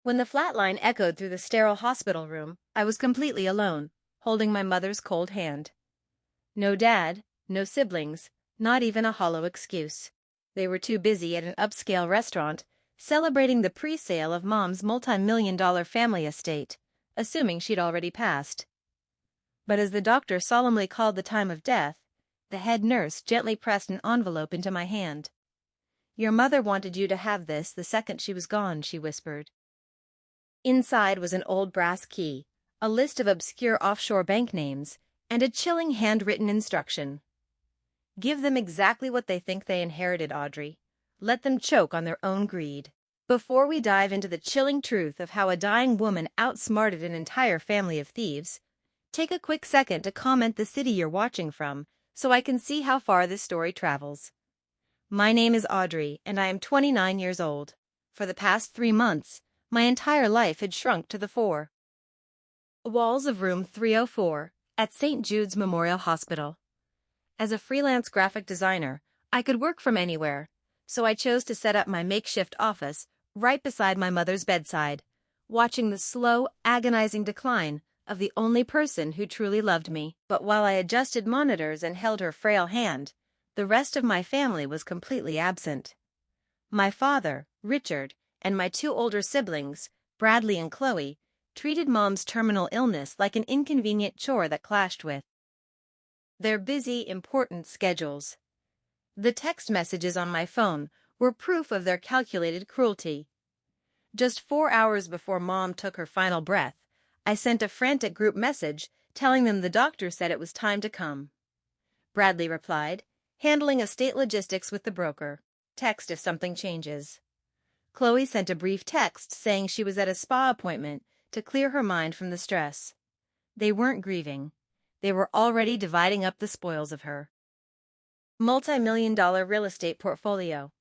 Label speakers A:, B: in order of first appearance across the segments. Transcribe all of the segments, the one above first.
A: When the flat line echoed through the sterile hospital room, I was completely alone, holding my mother's cold hand. No dad, no siblings, not even a hollow excuse. They were too busy at an upscale restaurant, celebrating the pre-sale of Mom's multi-million-dollar family estate, assuming she'd already passed. But as the doctor solemnly called the time of death, the head nurse gently pressed an envelope into my hand. "Your mother wanted you to have this the second she was gone," she whispered. Inside was an old brass key, a list of obscure offshore bank names, and a chilling handwritten instruction. "Give them exactly what they think they inherited, Audrey. Let them choke on their own greed." Before we dive into the chilling truth of how a dying woman outsmarted an entire family of thieves, take a quick second to comment the city you're watching from, so I can see how far this story travels. My name is Audrey, and I am 29 years old. For the past 3 months, my entire life had shrunk to the fore. Walls of room 304 at St. Jude's Memorial Hospital. As a freelance graphic designer, I could work from anywhere, so I chose to set up my makeshift office right beside my mother's bedside, watching the slow, agonizing decline of the only person who truly loved me. But while I adjusted monitors and held her frail hand, the rest of my family was completely absent. My father, Richard, and my 2 older siblings, Bradley and Chloe, treated Mom's terminal illness like an inconvenient chore that clashed with their busy, important schedules. The text messages on my phone were proof of their calculated cruelty. Just 4 hours before Mom took her final breath, I sent a frantic group message telling them the doctor said it was time to come. Bradley replied, handling estate logistics with the broker. Text if something changes. Chloe sent a brief text saying she was at a spa appointment to clear her mind from the stress. They weren't grieving. They were already dividing up the spoils of her multi-million-dollar real estate portfolio.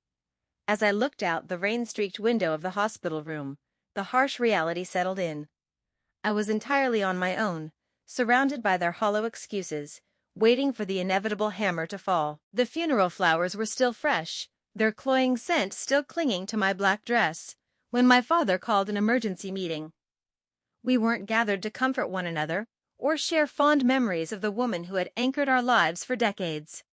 A: As I looked out the rain-streaked window of the hospital room, the harsh reality settled in. I was entirely on my own, surrounded by their hollow excuses, waiting for the inevitable hammer to fall. The funeral flowers were still fresh, their cloying scent still clinging to my black dress, when my father called an emergency meeting. We weren't gathered to comfort one another or share fond memories of the woman who had anchored our lives for decades.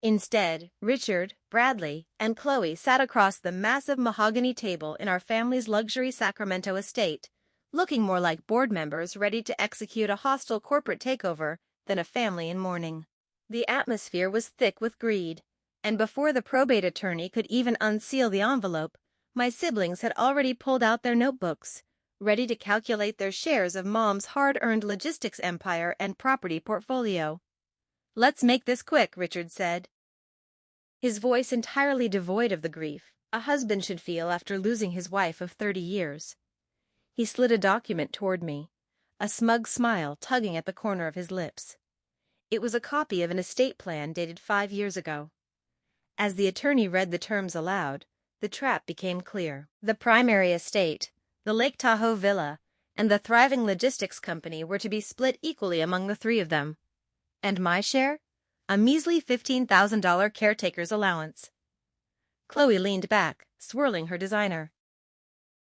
A: Instead, Richard, Bradley, and Chloe sat across the massive mahogany table in our family's luxury Sacramento estate, looking more like board members ready to execute a hostile corporate takeover than a family in mourning. The atmosphere was thick with greed, and before the probate attorney could even unseal the envelope, my siblings had already pulled out their notebooks, ready to calculate their shares of Mom's hard-earned logistics empire and property portfolio. "Let's make this quick," Richard said, his voice entirely devoid of the grief a husband should feel after losing his wife of 30 years. He slid a document toward me, a smug smile tugging at the corner of his lips. It was a copy of an estate plan dated 5 years ago. As the attorney read the terms aloud, the trap became clear. The primary estate, the Lake Tahoe villa, and the thriving logistics company were to be split equally among the 3 of them. And my share? A measly $15,000 caretaker's allowance. Chloe leaned back, swirling her designer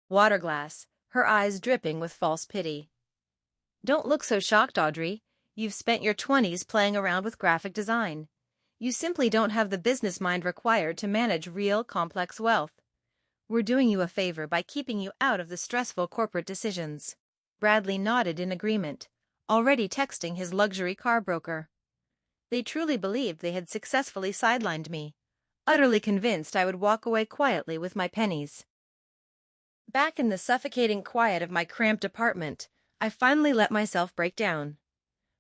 A: waterglass, her eyes dripping with false pity. "Don't look so shocked, Audrey. You've spent your 20s playing around with graphic design. You simply don't have the business mind required to manage real, complex wealth. We're doing you a favor by keeping you out of the stressful corporate decisions." Bradley nodded in agreement, already texting his luxury car broker. They truly believed they had successfully sidelined me, utterly convinced I would walk away quietly with my pennies. Back in the suffocating quiet of my cramped apartment, I finally let myself break down.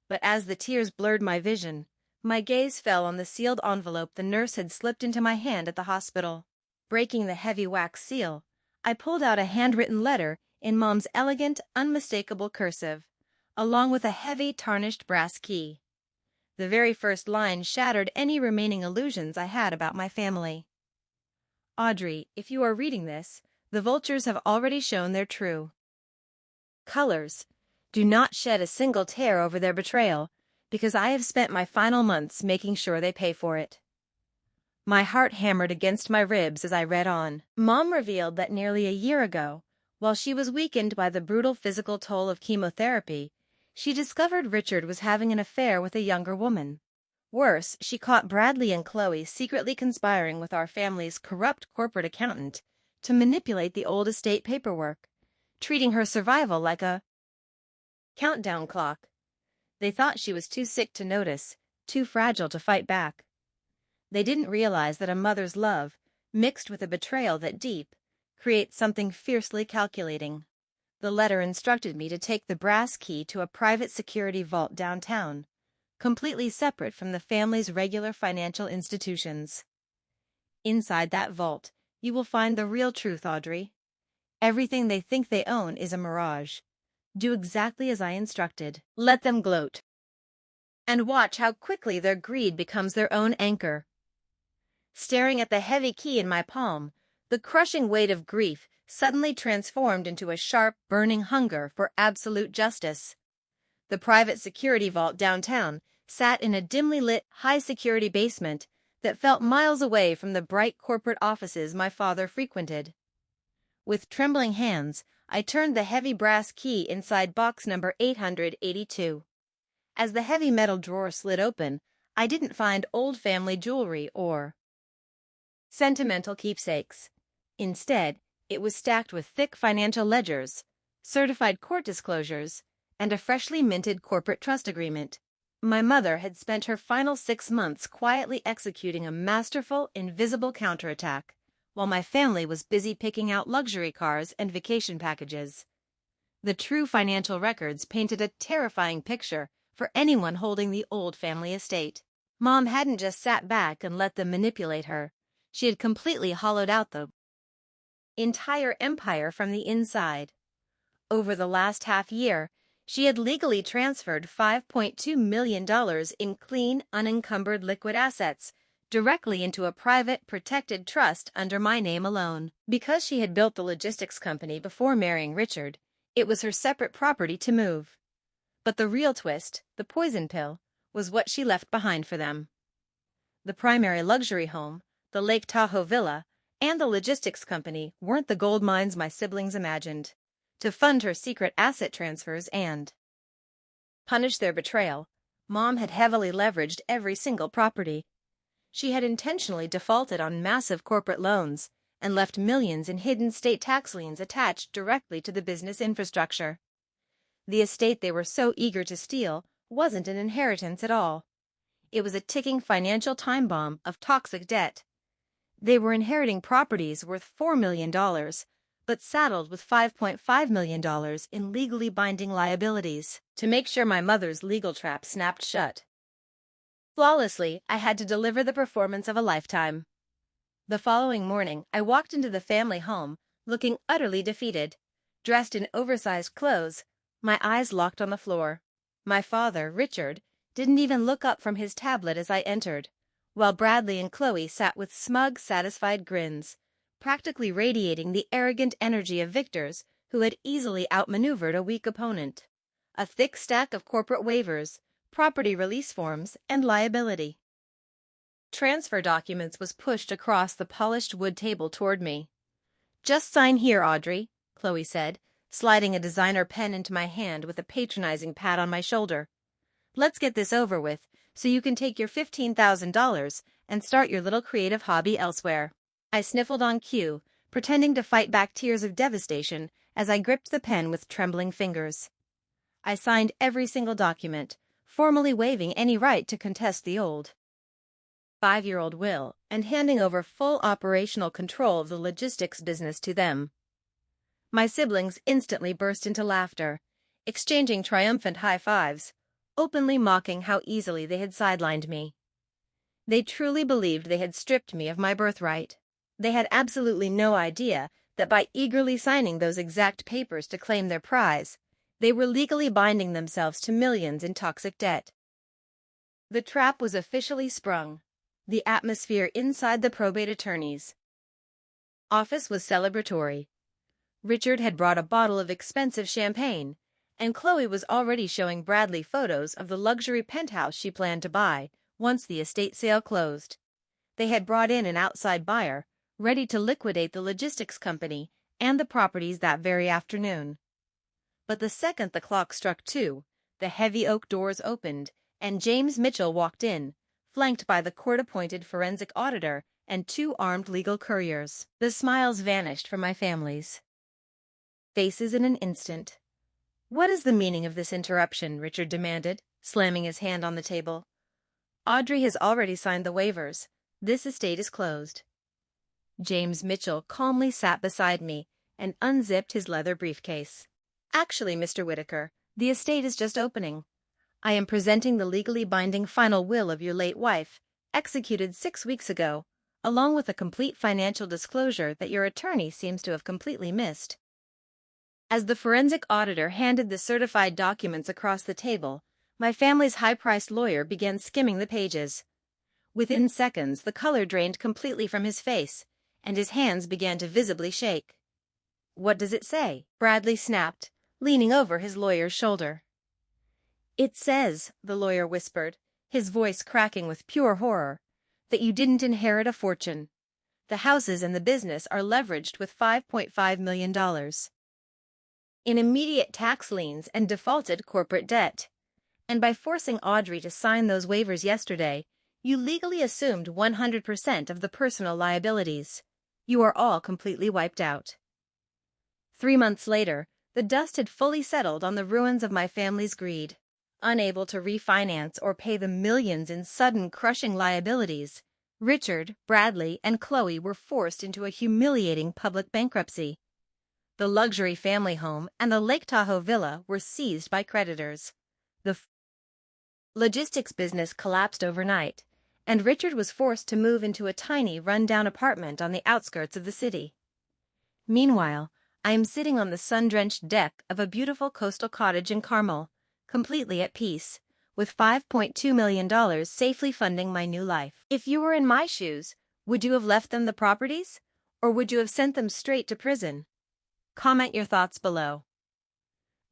A: But as the tears blurred my vision, my gaze fell on the sealed envelope the nurse had slipped into my hand at the hospital. Breaking the heavy wax seal, I pulled out a handwritten letter in Mom's elegant, unmistakable cursive, along with a heavy, tarnished brass key. The very first line shattered any remaining illusions I had about my family. "Audrey, if you are reading this, the vultures have already shown their true colors. Do not shed a single tear over their betrayal, because I have spent my final months making sure they pay for it." My heart hammered against my ribs as I read on. Mom revealed that nearly a year ago, While she was weakened by the brutal physical toll of chemotherapy, she discovered Richard was having an affair with a younger woman. Worse, she caught Bradley and Chloe secretly conspiring with our family's corrupt corporate accountant to manipulate the old estate paperwork, treating her survival like a countdown clock. They thought she was too sick to notice, too fragile to fight back. They didn't realize that a mother's love, mixed with a betrayal that deep, creates something fiercely calculating. The letter instructed me to take the brass key to a private security vault downtown, completely separate from the family's regular financial institutions. Inside that vault, you will find the real truth, Audrey. Everything they think they own is a mirage. Do exactly as I instructed. Let them gloat. And watch how quickly their greed becomes their own anchor. Staring at the heavy key in my palm, the crushing weight of grief suddenly transformed into a sharp, burning hunger for absolute justice. The private security vault downtown sat in a dimly lit, high-security basement that felt miles away from the bright corporate offices my father frequented. With trembling hands, I turned the heavy brass key inside box number 882. As the heavy metal drawer slid open, I didn't find old family jewelry or sentimental keepsakes. Instead, it was stacked with thick financial ledgers, certified court disclosures, and a freshly minted corporate trust agreement. My mother had spent her final 6 months quietly executing a masterful, invisible counterattack, while my family was busy picking out luxury cars and vacation packages. The true financial records painted a terrifying picture for anyone holding the old family estate. Mom hadn't just sat back and let them manipulate her. She had completely hollowed out the entire empire from the inside. Over the last half year, she had legally transferred $5.2 million in clean, unencumbered liquid assets directly into a private, protected trust under my name alone. Because she had built the logistics company before marrying Richard, it was her separate property to move. But the real twist, the poison pill, was what she left behind for them. The primary luxury home, the Lake Tahoe villa, and the logistics company weren't the gold mines my siblings imagined. To fund her secret asset transfers and punish their betrayal, Mom had heavily leveraged every single property. She had intentionally defaulted on massive corporate loans and left millions in hidden state tax liens attached directly to the business infrastructure. The estate they were so eager to steal wasn't an inheritance at all. It was a ticking financial time bomb of toxic debt. They were inheriting properties worth $4 million, but saddled with $5.5 million in legally binding liabilities. To make sure my mother's legal trap snapped shut flawlessly, I had to deliver the performance of a lifetime. The following morning, I walked into the family home, looking utterly defeated. Dressed in oversized clothes, my eyes locked on the floor. My father, Richard, didn't even look up from his tablet as I entered, while Bradley and Chloe sat with smug, satisfied grins, practically radiating the arrogant energy of victors who had easily outmaneuvered a weak opponent. A thick stack of corporate waivers, property release forms, and liability transfer documents was pushed across the polished wood table toward me. "Just sign here, Audrey," Chloe said, sliding a designer pen into my hand with a patronizing pat on my shoulder. "Let's get this over with, so you can take your $15,000 and start your little creative hobby elsewhere." I sniffled on cue, pretending to fight back tears of devastation as I gripped the pen with trembling fingers. I signed every single document, formally waiving any right to contest the old 5-year-old will and handing over full operational control of the logistics business to them. My siblings instantly burst into laughter, exchanging triumphant high fives, openly mocking how easily they had sidelined me. They truly believed they had stripped me of my birthright. They had absolutely no idea that by eagerly signing those exact papers to claim their prize, they were legally binding themselves to millions in toxic debt. The trap was officially sprung. The atmosphere inside the probate attorney's office was celebratory. Richard had brought a bottle of expensive champagne, and Chloe was already showing Bradley photos of the luxury penthouse she planned to buy once the estate sale closed. They had brought in an outside buyer, ready to liquidate the logistics company and the properties that very afternoon. But the second the clock struck 2, the heavy oak doors opened, and James Mitchell walked in, flanked by the court-appointed forensic auditor and 2 armed legal couriers. The smiles vanished from my family's faces in an instant. "What is the meaning of this interruption?" Richard demanded, slamming his hand on the table. "Audrey has already signed the waivers. This estate is closed." James Mitchell calmly sat beside me and unzipped his leather briefcase. "Actually, Mr. Whitaker, the estate is just opening. I am presenting the legally binding final will of your late wife, executed 6 weeks ago, along with a complete financial disclosure that your attorney seems to have completely missed." As the forensic auditor handed the certified documents across the table, my family's high-priced lawyer began skimming the pages. Within seconds, the color drained completely from his face, and his hands began to visibly shake. "What does it say?" Bradley snapped, leaning over his lawyer's shoulder. "It says," the lawyer whispered, his voice cracking with pure horror, "that you didn't inherit a fortune. The houses and the business are leveraged with $5.5 million in immediate tax liens and defaulted corporate debt. And by forcing Audrey to sign those waivers yesterday, you legally assumed 100% of the personal liabilities. You are all completely wiped out." 3 months later, the dust had fully settled on the ruins of my family's greed. Unable to refinance or pay the millions in sudden crushing liabilities, Richard, Bradley, and Chloe were forced into a humiliating public bankruptcy. The luxury family home and the Lake Tahoe villa were seized by creditors. The logistics business collapsed overnight, and Richard was forced to move into a tiny, run-down apartment on the outskirts of the city. Meanwhile, I am sitting on the sun-drenched deck of a beautiful coastal cottage in Carmel, completely at peace, with $5.2 million safely funding my new life. If you were in my shoes, would you have left them the properties, or would you have sent them straight to prison? Comment your thoughts below.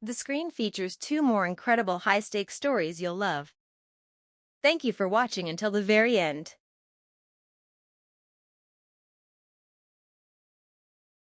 A: The screen features 2 more incredible high-stakes stories you'll love. Thank you for watching until the very end.